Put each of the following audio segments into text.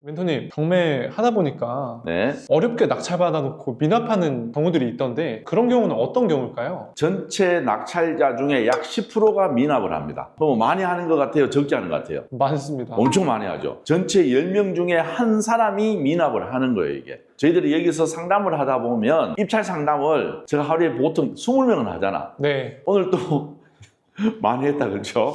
멘토님, 경매 하다 보니까 네. 어렵게 낙찰받아 놓고 미납하는 경우들이 있던데 그런 경우는 어떤 경우일까요? 전체 낙찰자 중에 약 10%가 미납을 합니다. 그럼 많이 하는 것 같아요? 적지 않은 것 같아요? 많습니다. 엄청 많이 하죠. 전체 10명 중에 한 사람이 미납을 하는 거예요, 이게. 저희들이 여기서 상담을 하다 보면 입찰 상담을 제가 하루에 보통 20명은 하잖아. 네, 오늘 또 많이 했다, 그렇죠?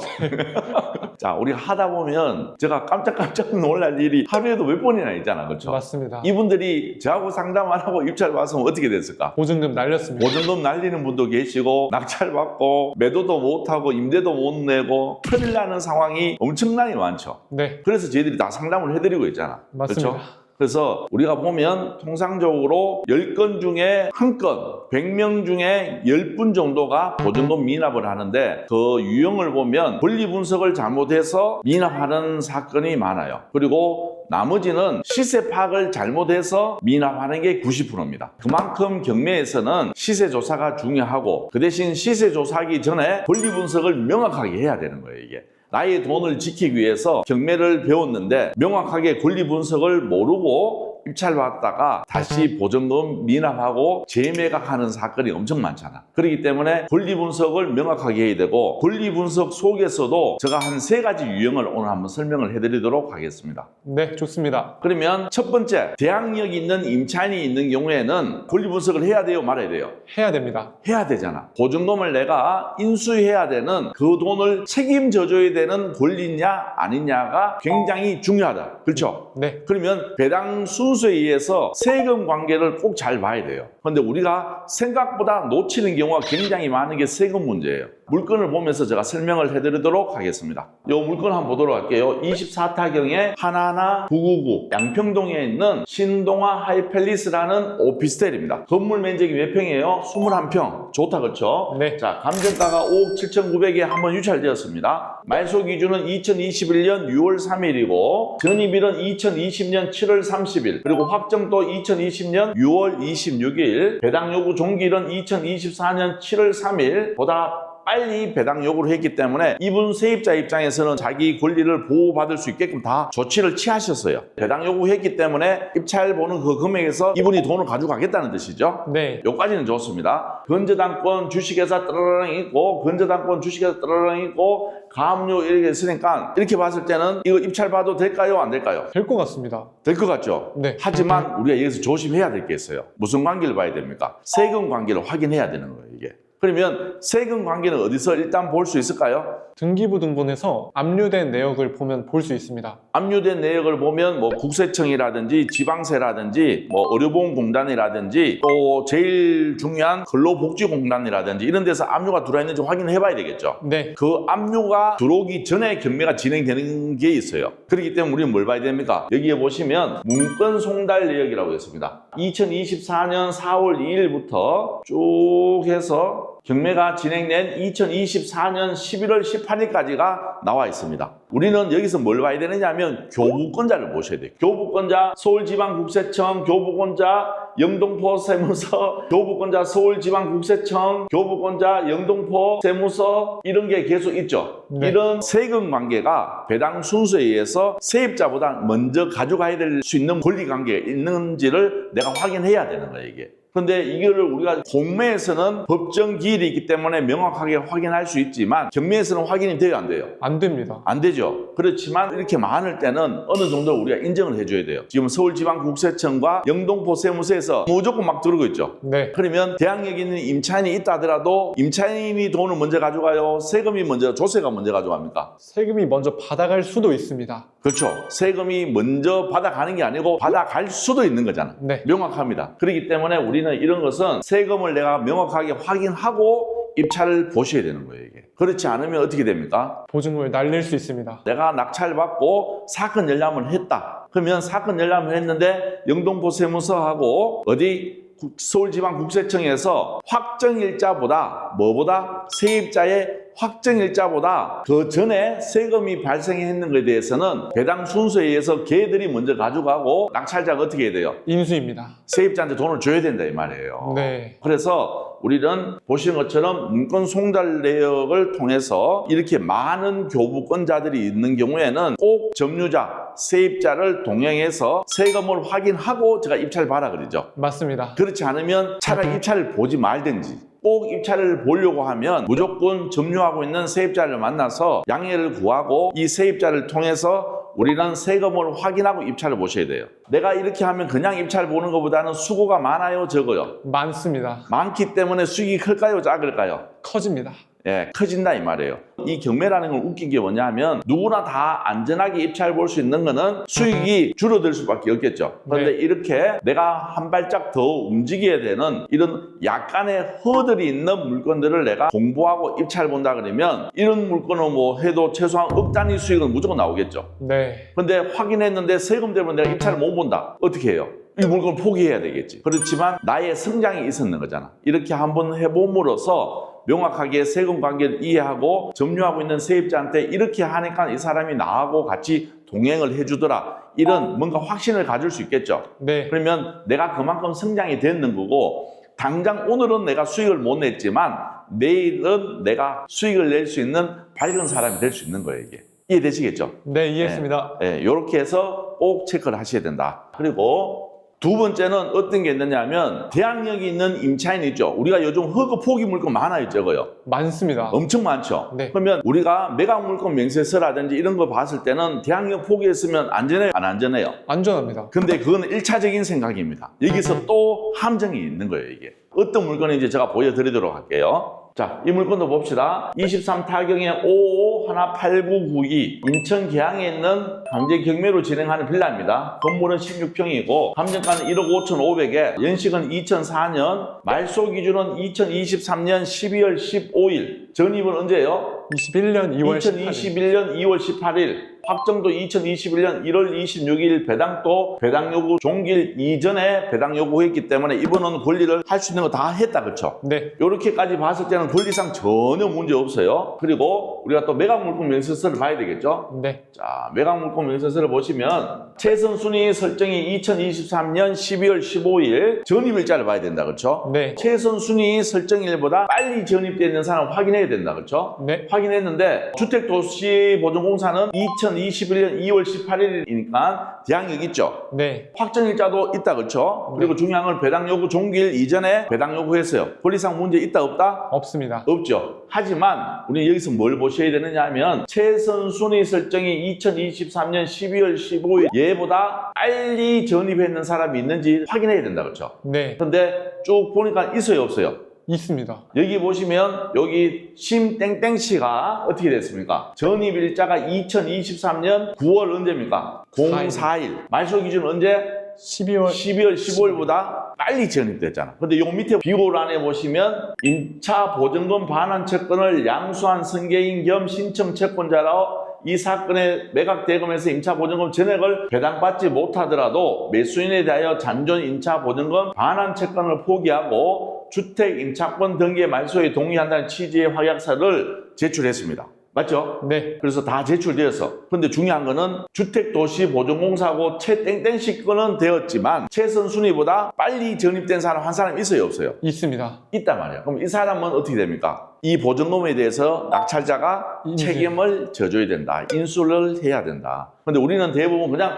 자, 우리가 하다 보면 제가 깜짝깜짝 놀랄 일이 하루에도 몇 번이나 있잖아, 그렇죠? 맞습니다. 이분들이 저하고 상담 안 하고 입찰 왔으면 어떻게 됐을까? 보증금 날렸습니다. 보증금 날리는 분도 계시고 낙찰 받고 매도도 못하고 임대도 못 내고 큰일 나는 상황이 엄청나게 많죠. 네, 그래서 저희들이 다 상담을 해드리고 있잖아. 맞습니다. 그렇죠? 그래서 우리가 보면 통상적으로 10건 중에 1건, 100명 중에 10분 정도가 보증금 미납을 하는데 그 유형을 보면 권리 분석을 잘못해서 미납하는 사건이 많아요. 그리고 나머지는 시세 파악을 잘못해서 미납하는 게 90%입니다. 그만큼 경매에서는 시세 조사가 중요하고 그 대신 시세 조사하기 전에 권리 분석을 명확하게 해야 되는 거예요, 이게. 나의 돈을 지키기 위해서 경매를 배웠는데 명확하게 권리 분석을 모르고 입찰받다가 다시 보증금 미납하고 재매각하는 사건이 엄청 많잖아. 그렇기 때문에 권리 분석을 명확하게 해야 되고 권리 분석 속에서도 제가 한 3가지 유형을 오늘 한번 설명을 해드리도록 하겠습니다. 네, 좋습니다. 그러면 첫 번째, 대항력 있는 임차인이 있는 경우에는 권리 분석을 해야 돼요, 말아야 돼요? 해야 됩니다. 해야 되잖아. 보증금을 내가 인수해야 되는 그 돈을 책임져줘야 되는 권리냐 아니냐가 굉장히 중요하다. 그렇죠? 네, 그러면 배당 순서에 의해서 세금 관계를 꼭 잘 봐야 돼요. 그런데 우리가 생각보다 놓치는 경우가 굉장히 많은 게 세금 문제예요. 물건을 보면서 제가 설명을 해드리도록 하겠습니다. 이 물건 한번 보도록 할게요. 24타경에 하나하나 999 양평동에 있는 신동아 하이팰리스라는 오피스텔입니다. 건물 면적이 몇 평이에요? 21평. 좋다, 그렇죠? 네, 자, 감정가가 5억 7,900에 한번 유찰되었습니다. 말소 기준은 2021년 6월 3일이고 전입일은 2020년 7월 30일 그리고 확정도 2020년 6월 26일 배당 요구 종기일은 2024년 7월 3일 보다 빨리 배당 요구를 했기 때문에 이분 세입자 입장에서는 자기 권리를 보호받을 수 있게끔 다 조치를 취하셨어요. 배당 요구했기 때문에 입찰 보는 그 금액에서 이분이 돈을 가져가겠다는 뜻이죠. 네, 여기까지는 좋습니다. 건저당권 주식회사 떠르렁 있고 건저당권 주식회사 떠르렁 있고 가압류 이렇게 있으니까 이렇게 봤을 때는 이거 입찰 봐도 될까요? 안 될까요? 될 것 같습니다. 될 것 같죠? 네, 하지만 우리가 여기서 조심해야 될 게 있어요. 무슨 관계를 봐야 됩니까? 세금 관계를 확인해야 되는 거예요, 이게. 그러면 세금 관계는 어디서 일단 볼 수 있을까요? 등기부등본에서 압류된 내역을 보면 볼 수 있습니다. 압류된 내역을 보면 뭐 국세청이라든지 지방세라든지 뭐 의료보험공단이라든지 또 제일 중요한 근로복지공단이라든지 이런 데서 압류가 들어와 있는지 확인해 봐야 되겠죠. 네, 그 압류가 들어오기 전에 경매가 진행되는 게 있어요. 그렇기 때문에 우리는 뭘 봐야 됩니까? 여기에 보시면 문건 송달 내역이라고 있습니다. 2024년 4월 2일부터 쭉 해서 경매가 진행된 2024년 11월 18일까지가 나와 있습니다. 우리는 여기서 뭘 봐야 되느냐 하면 교부권자를 보셔야 돼요. 교부권자 서울지방국세청, 교부권자 영등포 세무서, 교부권자 서울지방국세청, 교부권자 영등포 세무서 이런 게 계속 있죠. 네. 이런 세금 관계가 배당 순서에 의해서 세입자보다 먼저 가져가야 될 수 있는 권리 관계가 있는지를 내가 확인해야 되는 거예요, 이게. 근데 이거를 우리가 공매에서는 법정 기일이 있기 때문에 명확하게 확인할 수 있지만 경매에서는 확인이 돼요, 안 돼요? 안 됩니다. 안 되죠. 그렇지만 이렇게 많을 때는 어느 정도 우리가 인정을 해줘야 돼요. 지금 서울지방국세청과 영등포 세무서에서 무조건 막 들어오고 있죠. 네, 그러면 대항력 있는 임차인이 있다 하더라도 임차인이 돈을 먼저 가져가요? 세금이 먼저, 조세가 먼저 가져갑니까? 세금이 먼저 받아갈 수도 있습니다. 그렇죠. 세금이 먼저 받아가는 게 아니고 받아갈 수도 있는 거잖아. 네, 명확합니다. 그렇기 때문에 우리는 이런 것은 세금을 내가 명확하게 확인하고 입찰을 보셔야 되는 거예요, 이게. 그렇지 않으면 어떻게 됩니까? 보증금을 날릴 수 있습니다. 내가 낙찰받고 사건 열람을 했다. 그러면 사건 열람을 했는데 영등포 세무서하고 어디 서울지방국세청에서 확정일자보다 뭐보다 세입자의 확정일자보다 그 전에 세금이 발생했는 것에 대해서는 배당 순서에 의해서 걔들이 먼저 가져가고 낙찰자가 어떻게 해야 돼요? 인수입니다. 세입자한테 돈을 줘야 된다 이 말이에요. 네, 그래서 우리는 보시는 것처럼 문건 송달 내역을 통해서 이렇게 많은 교부권자들이 있는 경우에는 꼭 점유자, 세입자를 동행해서 세금을 확인하고 제가 입찰 봐라 그러죠. 맞습니다. 그렇지 않으면 차라리 입찰을 보지 말든지, 꼭 입찰을 보려고 하면 무조건 점유하고 있는 세입자를 만나서 양해를 구하고 이 세입자를 통해서 우리는 세금을 확인하고 입찰을 보셔야 돼요. 내가 이렇게 하면 그냥 입찰 보는 것보다는 수고가 많아요, 적어요? 많습니다. 많기 때문에 수익이 클까요, 작을까요? 커집니다. 예, 커진다 이 말이에요. 이 경매라는 건 웃긴 게 뭐냐면 누구나 다 안전하게 입찰 볼 수 있는 거는 수익이 줄어들 수밖에 없겠죠. 그런데 네. 이렇게 내가 한 발짝 더 움직여야 되는 이런 약간의 허들이 있는 물건들을 내가 공부하고 입찰 본다 그러면 이런 물건은 뭐 해도 최소한 억 단위 수익은 무조건 나오겠죠. 네. 근데 확인했는데 세금 때문에 내가 입찰을 못 본다. 어떻게 해요? 이 물건을 포기해야 되겠지. 그렇지만 나의 성장이 있었는 거잖아. 이렇게 한번 해봄으로써 명확하게 세금 관계를 이해하고 점유하고 있는 세입자한테 이렇게 하니까 이 사람이 나하고 같이 동행을 해주더라. 이런 뭔가 확신을 가질 수 있겠죠. 네. 그러면 내가 그만큼 성장이 됐는 거고 당장 오늘은 내가 수익을 못 냈지만 내일은 내가 수익을 낼 수 있는 밝은 사람이 될 수 있는 거예요. 이게. 이해되시겠죠? 네, 이해했습니다. 네, 이렇게 해서 꼭 체크를 하셔야 된다. 그리고 두 번째는 어떤 게 있느냐 하면 대항력이 있는 임차인 있죠. 우리가 요즘 허그 포기 물건 많아요, 적어요. 많습니다. 엄청 많죠. 네. 그러면 우리가 매각 물건 명세서라든지 이런 거 봤을 때는 대항력 포기했으면 안전해요, 안 안전해요? 안전합니다. 근데 그건 1차적인 생각입니다. 여기서 또 함정이 있는 거예요, 이게. 어떤 물건인지 제가 보여드리도록 할게요. 자, 이 물건도 봅시다. 23 타경의 551892 인천 계양에 있는 강제 경매로 진행하는 빌라입니다. 건물은 16평이고 감정가는 1억 5,500에 연식은 2004년, 말소 기준은 2023년 12월 15일. 전입은 언제예요? 21년 2월 18일. 2021년 2월 18일. 확정도 2021년 1월 26일 배당도 배당 요구 종길 이전에 배당 요구했기 때문에 이분은 권리를 할 수 있는 거 다 했다, 그렇죠? 네. 이렇게까지 봤을 때는 권리상 전혀 문제 없어요. 그리고 우리가 또 매각 물건 명세서를 봐야 되겠죠? 네. 자, 매각 물건 명세서를 보시면 최선 순위 설정이 2023년 12월 15일 전입일자를 봐야 된다, 그렇죠? 네. 최선 순위 설정일보다 빨리 전입되어 있는 사람 확인해야 된다, 그렇죠? 네. 확인했는데 주택도시보증공사는 2021년 2월 18일이니까 대항력 있죠. 네. 확정일자도 있다, 그렇죠? 네. 그리고 중요한 건 배당 요구 종기일 이전에 배당 요구했어요. 권리상 문제 있다, 없다? 없습니다. 없죠. 하지만 우리 여기서 뭘 보셔야 되느냐 하면 최선 순위 설정이 2023년 12월 15일 얘보다 빨리 전입했는 사람이 있는지 확인해야 된다, 그렇죠? 네. 근데 쭉 보니까 있어요, 없어요? 있습니다. 여기 보시면 여기 심땡땡씨가 어떻게 됐습니까? 전입일자가 2023년 9월 언제입니까? 04일. 말소 기준 언제? 12월 15일보다 빨리 전입됐잖아. 근데 요 밑에 비고란에 보시면 임차 보증금 반환 채권을 양수한 승계인 겸 신청 채권자로 이 사건의 매각 대금에서 임차 보증금 전액을 배당받지 못하더라도 매수인에 대하여 잔존 임차 보증금 반환 채권을 포기하고 주택 임차권 등기의 말소에 동의한다는 취지의 확약서를 제출했습니다. 맞죠? 네. 그래서 다 제출되었어. 근데 중요한 거는 주택도시보증공사하고 최땡땡씨 거는 되었지만 최선 순위보다 빨리 전입된 사람 한 사람 있어요, 없어요? 있습니다. 있단 말이야. 그럼 이 사람은 어떻게 됩니까? 이 보증금에 대해서 낙찰자가 인수. 책임을 져줘야 된다. 인수를 해야 된다. 근데 우리는 대부분 그냥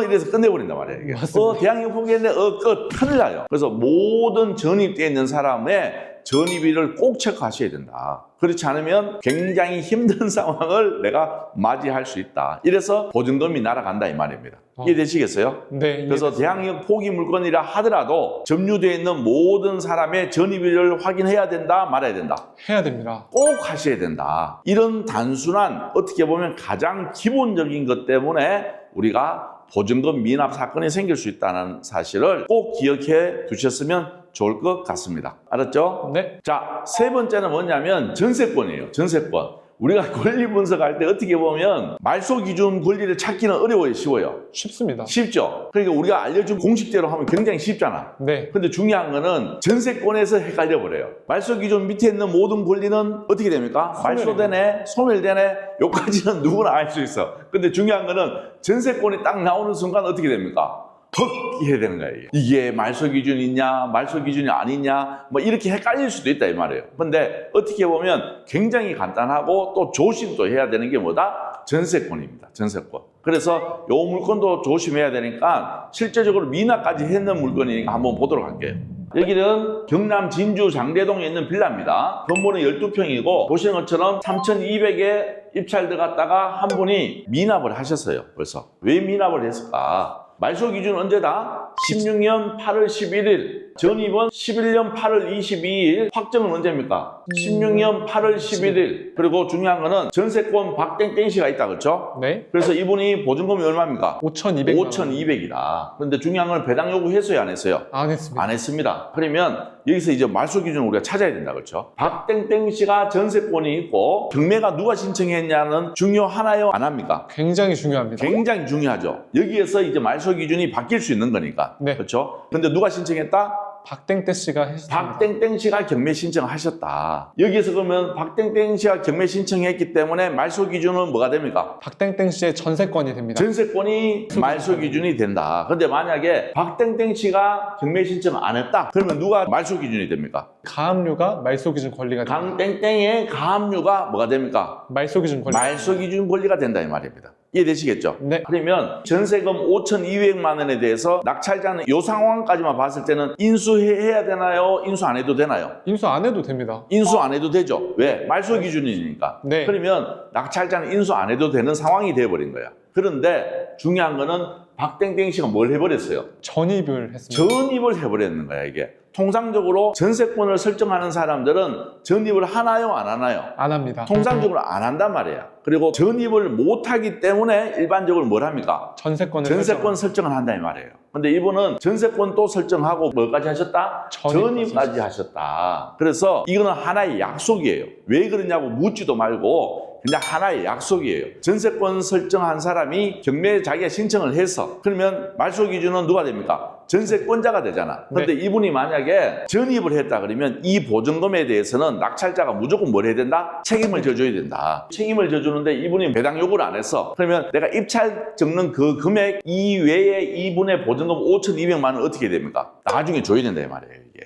이래서 끝내버린단 말이야. 이게. 맞습니다. 대항력 포기했는데 끝. 큰일 나요. 그래서 모든 전입되어 있는 사람의 전입일을 꼭 체크하셔야 된다. 그렇지 않으면 굉장히 힘든 상황을 내가 맞이할 수 있다. 이래서 보증금이 날아간다 이 말입니다. 이해되시겠어요? 네. 그래서 대항력 포기 물건이라 하더라도 점유되어 있는 모든 사람의 전입일을 확인해야 된다, 말아야 된다. 해야 됩니다. 꼭 하셔야 된다. 이런 단순한 어떻게 보면 가장 기본적인 것 때문에 우리가 보증금 미납 사건이 생길 수 있다는 사실을 꼭 기억해 두셨으면 좋을 것 같습니다. 알았죠? 네. 자, 세 번째는 뭐냐면 전세권이에요. 전세권. 우리가 권리 분석할 때 어떻게 보면 말소 기준 권리를 찾기는 어려워요, 쉬워요? 쉽습니다. 쉽죠? 그러니까 우리가 알려준 공식대로 하면 굉장히 쉽잖아. 네. 근데 중요한 거는 전세권에서 헷갈려 버려요. 말소 기준 밑에 있는 모든 권리는 어떻게 됩니까? 말소되네, 소멸되네, 요까지는 누구나 알 수 있어. 근데 중요한 거는 전세권이 딱 나오는 순간 어떻게 됩니까? 퍽 해야 되는 거예요. 이게 말소 기준이 있냐, 말소 기준이 아니냐, 뭐 이렇게 헷갈릴 수도 있다 이 말이에요. 근데 어떻게 보면 굉장히 간단하고 또 조심도 해야 되는 게 뭐다? 전세권입니다. 전세권. 그래서 요 물건도 조심해야 되니까 실제적으로 미납까지 했는 물건이니까 한번 보도록 할게요. 여기는 경남 진주 장대동에 있는 빌라입니다. 건물은 12평이고 보시는 것처럼 3,200에 입찰 들어갔다가 한 분이 미납을 하셨어요. 벌써. 왜 미납을 했을까? 말소 기준은 언제다? 16년 8월 11일. 전입은 11년 8월 22일. 확정은 언제입니까? 16년 8월 11일. 그리고 중요한 거는 전세권 박땡땡 씨가 있다 그렇죠? 네. 그래서 이분이 보증금이 얼마입니까? 5,200만 원. 5,200이다. 그런데 중요한 건 배당 요구했어요, 안 했어요? 안 했습니다. 안 했습니다. 그러면 여기서 이제 말소 기준을 우리가 찾아야 된다 그렇죠? 박땡땡 씨가 전세권이 있고 경매가 누가 신청했냐는 중요하나요? 안 합니까? 굉장히 중요합니다. 굉장히 중요하죠. 여기에서 이제 말소 기준이 바뀔 수 있는 거니까. 네. 그렇죠? 근데 누가 신청했다? 박땡땡 씨가 했습니다. 박땡땡 씨가 경매 신청하셨다. 여기에서 그러면 박땡땡 씨가 경매 신청했기 때문에 말소 기준은 뭐가 됩니까? 박땡땡 씨의 전세권이 됩니다. 전세권이 말소 기준이 된다. 근데 만약에 박땡땡 씨가 경매 신청 안 했다. 그러면 누가 말소 기준이 됩니까? 가압류가 말소 기준 권리가 됩니다. 강땡땡의 가압류가 뭐가 됩니까? 말소 기준 권리. 말소 기준 권리가 된다 이 말입니다. 이해되시겠죠? 네. 그러면 전세금 5,200만 원에 대해서 낙찰자는 이 상황까지만 봤을 때는 인수해야 되나요? 인수 안 해도 되나요? 인수 안 해도 됩니다. 인수 안 해도 되죠. 왜? 말소 기준이니까. 네. 그러면 낙찰자는 인수 안 해도 되는 상황이 돼버린 거야. 그런데 중요한 거는 박땡땡 씨가 뭘 해버렸어요? 전입을 했습니다. 전입을 해버렸는 거야 이게. 통상적으로 전세권을 설정하는 사람들은 전입을 하나요? 안 하나요? 안 합니다. 통상적으로 안 한단 말이야. 그리고 전입을 못하기 때문에 일반적으로 뭘 합니까? 전세권 설정을 한다 이 말이에요. 근데 이분은 전세권도 설정하고 뭐까지 하셨다? 전입까지 하셨다. 그래서 이거는 하나의 약속이에요. 왜 그러냐고 묻지도 말고 그냥 하나의 약속이에요. 전세권 설정한 사람이 경매에 자기가 신청을 해서 그러면 말소 기준은 누가 됩니까? 전세권자가 되잖아. 근데 이분이 만약에 전입을 했다 그러면 이 보증금에 대해서는 낙찰자가 무조건 뭘 해야 된다? 책임을 져줘야 된다. 책임을 져주는데 이분이 배당 요구를 안 했어. 그러면 내가 입찰 적는 그 금액 이외에 이분의 보증금 5,200만 원 어떻게 됩니까? 나중에 줘야 된다 이 말이에요 이게.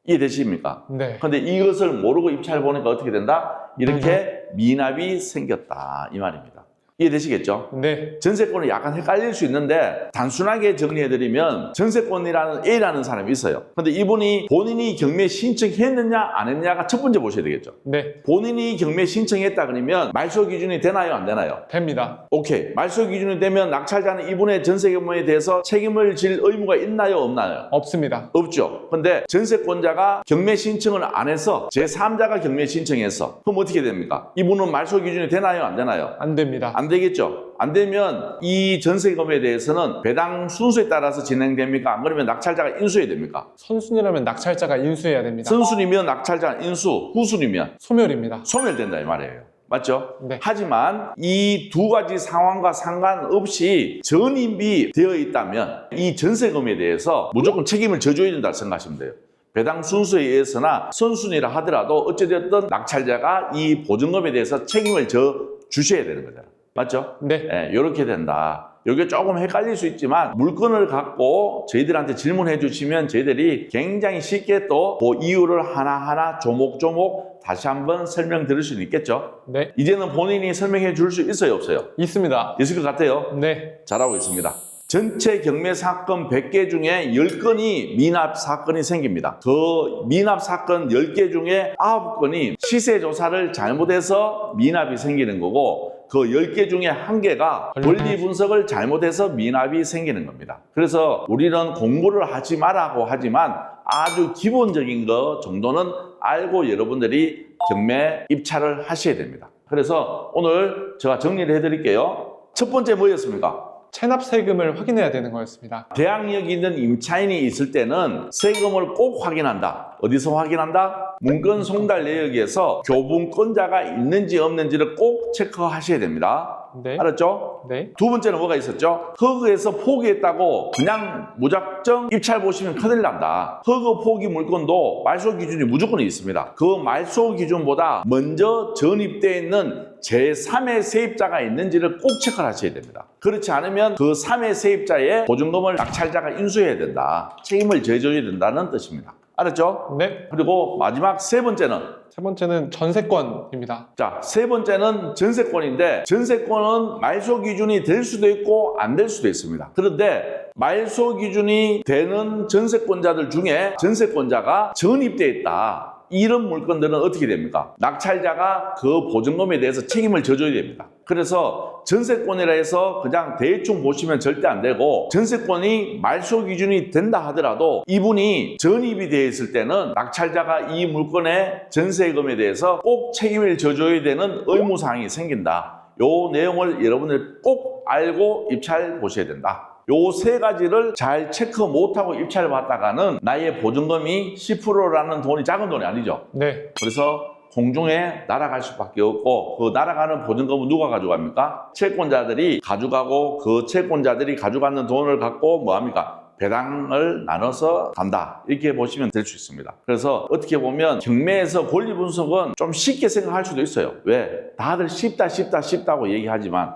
이해되십니까? 네. 근데 이것을 모르고 입찰 보니까 어떻게 된다? 이렇게 미납이 생겼다 이 말입니다. 이해되시겠죠? 네. 전세권은 약간 헷갈릴 수 있는데 단순하게 정리해드리면 전세권이라는 A라는 사람이 있어요. 근데 이분이 본인이 경매 신청했느냐 안 했느냐가 첫 번째 보셔야 되겠죠. 네. 본인이 경매 신청했다 그러면 말소 기준이 되나요 안 되나요? 됩니다. 오케이. 말소 기준이 되면 낙찰자는 이분의 전세금에 대해서 책임을 질 의무가 있나요 없나요? 없습니다. 없죠. 근데 전세권자가 경매 신청을 안 해서 제3자가 경매 신청했어. 그럼 어떻게 됩니까? 이분은 말소 기준이 되나요 안 되나요? 안 됩니다. 안 되겠죠. 안 되면 이 전세금에 대해서는 배당 순수에 따라서 진행됩니까? 안 그러면 낙찰자가 인수해야 됩니까? 선순위라면 낙찰자가 인수해야 됩니다. 선순위면 낙찰자가 인수, 후순위면 소멸입니다. 소멸된다 이 말이에요. 맞죠? 네. 하지만 이 두 가지 상황과 상관없이 전입이 되어 있다면 이 전세금에 대해서 무조건 책임을 져줘야 된다고 생각하시면 돼요. 배당 순수에 의해서나 선순위라 하더라도 어찌됐든 낙찰자가 이 보증금에 대해서 책임을 져 주셔야 되는 거잖아요. 맞죠? 네. 네, 이렇게 된다. 이게 조금 헷갈릴 수 있지만 물건을 갖고 저희들한테 질문해 주시면 저희들이 굉장히 쉽게 또 그 이유를 하나하나 조목조목 다시 한번 설명드릴 수 있겠죠? 네. 이제는 본인이 설명해 줄 수 있어요, 없어요? 있습니다. 있을 것 같아요? 네. 잘하고 있습니다. 전체 경매 사건 100개 중에 10건이 미납 사건이 생깁니다. 그 미납 사건 10개 중에 9건이 시세 조사를 잘못해서 미납이 생기는 거고 그 10개 중에 1개가 권리 분석을 잘못해서 미납이 생기는 겁니다. 그래서 우리는 공부를 하지 말라고 하지만 아주 기본적인 거 정도는 알고 여러분들이 경매 입찰을 하셔야 됩니다. 그래서 오늘 제가 정리를 해드릴게요. 첫 번째 뭐였습니까? 체납 세금을 확인해야 되는 거였습니다. 대항력이 있는 임차인이 있을 때는 세금을 꼭 확인한다. 어디서 확인한다? 문건 송달 내역에서 교분권자가 있는지 없는지를 꼭 체크하셔야 됩니다. 네. 알았죠? 네. 두 번째는 뭐가 있었죠? 허그에서 포기했다고 그냥 무작정 입찰 보시면 큰일 난다. 허그 포기 물건도 말소 기준이 무조건 있습니다. 그 말소 기준보다 먼저 전입되어 있는 제3의 세입자가 있는지를 꼭 체크를 하셔야 됩니다. 그렇지 않으면 그 3의 세입자의 보증금을 낙찰자가 인수해야 된다. 책임을 져줘야 된다는 뜻입니다. 알았죠? 네. 그리고 마지막 세 번째는 세 번째는 전세권입니다. 자, 세 번째는 전세권인데 전세권은 말소 기준이 될 수도 있고 안 될 수도 있습니다. 그런데 말소 기준이 되는 전세권자들 중에 전세권자가 전입돼 있다. 이런 물건들은 어떻게 됩니까? 낙찰자가 그 보증금에 대해서 책임을 져줘야 됩니다. 그래서 전세권이라 해서 그냥 대충 보시면 절대 안 되고 전세권이 말소 기준이 된다 하더라도 이분이 전입이 되어 있을 때는 낙찰자가 이 물건의 전세금에 대해서 꼭 책임을 져줘야 되는 의무사항이 생긴다. 요 내용을 여러분들 꼭 알고 입찰 보셔야 된다. 요 세 가지를 잘 체크 못하고 입찰을 받다가는 나의 보증금이 10%라는 돈이 작은 돈이 아니죠. 네. 그래서 공중에 날아갈 수밖에 없고 그 날아가는 보증금은 누가 가져갑니까? 채권자들이 가져가고 그 채권자들이 가져가는 돈을 갖고 뭐합니까? 배당을 나눠서 간다. 이렇게 보시면 될 수 있습니다. 그래서 어떻게 보면 경매에서 권리 분석은 좀 쉽게 생각할 수도 있어요. 왜? 다들 쉽다고 얘기하지만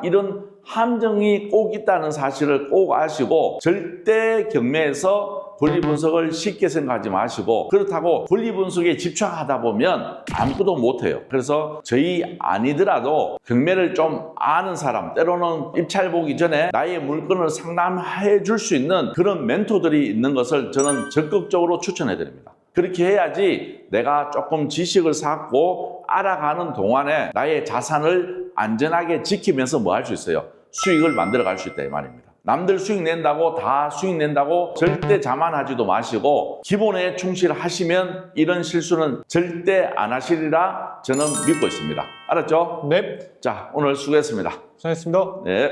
이런 함정이 꼭 있다는 사실을 꼭 아시고 절대 경매에서 권리 분석을 쉽게 생각하지 마시고 그렇다고 권리 분석에 집착하다 보면 아무것도 못해요. 그래서 저희 아니더라도 경매를 좀 아는 사람 때로는 입찰 보기 전에 나의 물건을 상담해 줄 수 있는 그런 멘토들이 있는 것을 저는 적극적으로 추천해 드립니다. 그렇게 해야지 내가 조금 지식을 쌓고 알아가는 동안에 나의 자산을 안전하게 지키면서 뭐 할 수 있어요? 수익을 만들어 갈 수 있다 이 말입니다. 남들 수익 낸다고 다 수익 낸다고 절대 자만하지도 마시고 기본에 충실하시면 이런 실수는 절대 안 하시리라 저는 믿고 있습니다. 알았죠? 네. 자, 오늘 수고했습니다. 수고하셨습니다. 네.